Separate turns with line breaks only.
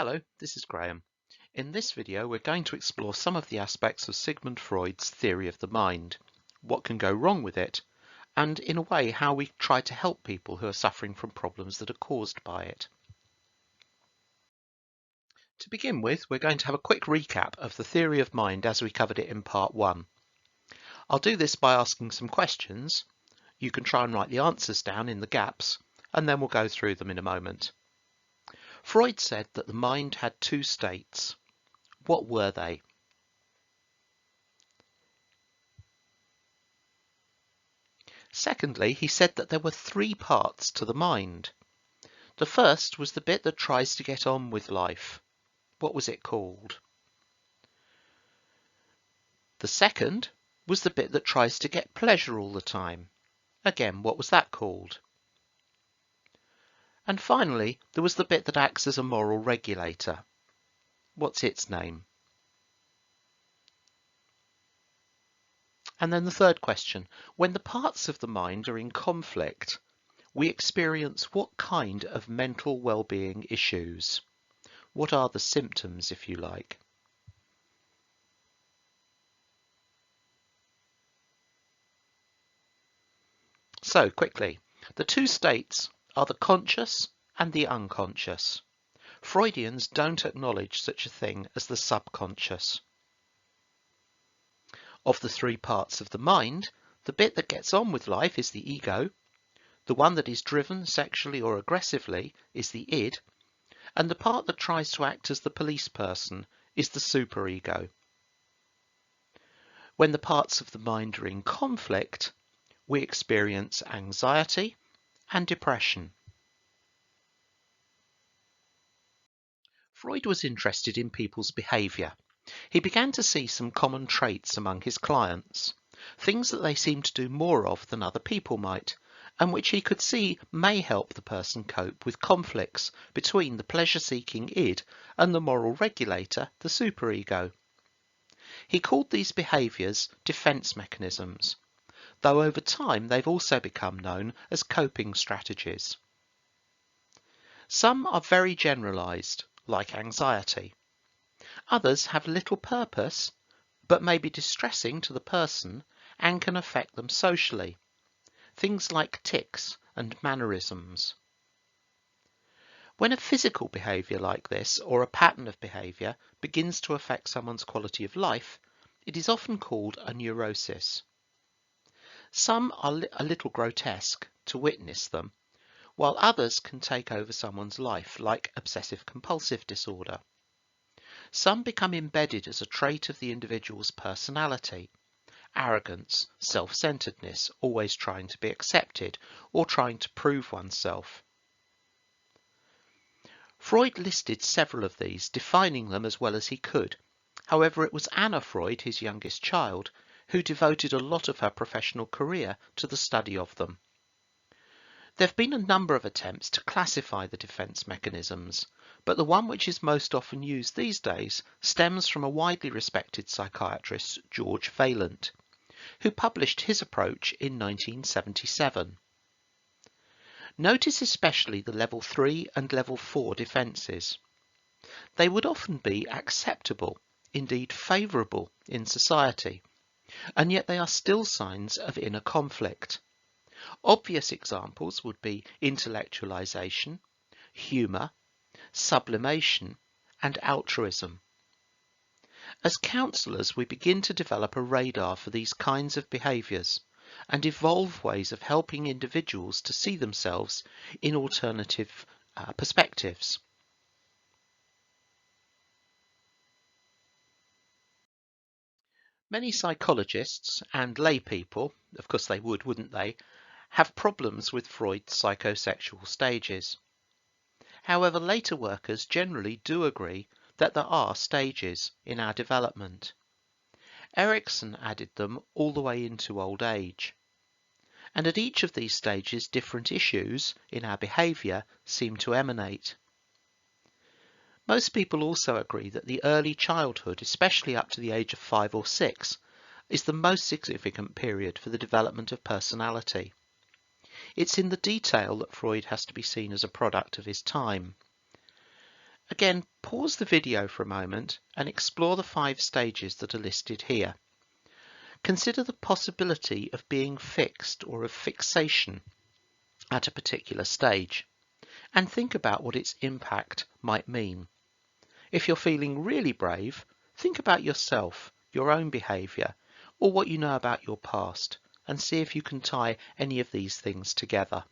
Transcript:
Hello, this is Graham. In this video we're going to explore some of the aspects of Sigmund Freud's theory of the mind, what can go wrong with it, and in a way how we try to help people who are suffering from problems that are caused by it. To begin with, we're going to have a quick recap of the theory of mind as we covered it in part 1. I'll do this by asking some questions. You can try and write the answers down in the gaps, and then we'll go through them in a moment. Freud said that the mind had two states. What were they? Secondly, he said that there were three parts to the mind. The first was the bit that tries to get on with life. What was it called? The second was the bit that tries to get pleasure all the time. Again, what was that called? And finally, there was the bit that acts as a moral regulator. What's its name? And then the third question, when the parts of the mind are in conflict, we experience what kind of mental well-being issues? What are the symptoms, if you like? So, quickly, the two states are the conscious and the unconscious. Freudians don't acknowledge such a thing as the subconscious. Of the three parts of the mind, the bit that gets on with life is the ego, the one that is driven sexually or aggressively is the id, and the part that tries to act as the police person is the superego. When the parts of the mind are in conflict, we experience anxiety and depression. Freud was interested in people's behaviour. He began to see some common traits among his clients, things that they seemed to do more of than other people might, and which he could see may help the person cope with conflicts between the pleasure-seeking id and the moral regulator, the superego. He called these behaviours defence mechanisms, though over time they've also become known as coping strategies. Some are very generalised, like anxiety. Others have little purpose, but may be distressing to the person and can affect them socially. Things like tics and mannerisms. When a physical behaviour like this, or a pattern of behaviour, begins to affect someone's quality of life, it is often called a neurosis. Some are a little grotesque to witness them, while others can take over someone's life, like obsessive-compulsive disorder. Some become embedded as a trait of the individual's personality. Arrogance, self-centeredness, always trying to be accepted, or trying to prove oneself. Freud listed several of these, defining them as well as he could. However, it was Anna Freud, his youngest child, who devoted a lot of her professional career to the study of them. There have been a number of attempts to classify the defence mechanisms, but the one which is most often used these days stems from a widely respected psychiatrist, George Vaillant, who published his approach in 1977. Notice especially the level 3 and level 4 defences. They would often be acceptable, indeed favourable in society, and yet they are still signs of inner conflict. Obvious examples would be intellectualization, humour, sublimation, and altruism. As counsellors, we begin to develop a radar for these kinds of behaviours and evolve ways of helping individuals to see themselves in alternative perspectives. Many psychologists and lay people, of course they would, wouldn't they, have problems with Freud's psychosexual stages. However, later workers generally do agree that there are stages in our development. Erikson added them all the way into old age. And at each of these stages, different issues in our behaviour seem to emanate. Most people also agree that the early childhood, especially up to the age of 5 or 6, is the most significant period for the development of personality. It's in the detail that Freud has to be seen as a product of his time. Again, Pause the video for a moment and explore the 5 stages that are listed here. Consider the possibility of being fixed or of fixation at a particular stage, and think about what its impact might mean. If you're feeling really brave, think about yourself, your own behaviour, or what you know about your past, and see if you can tie any of these things together.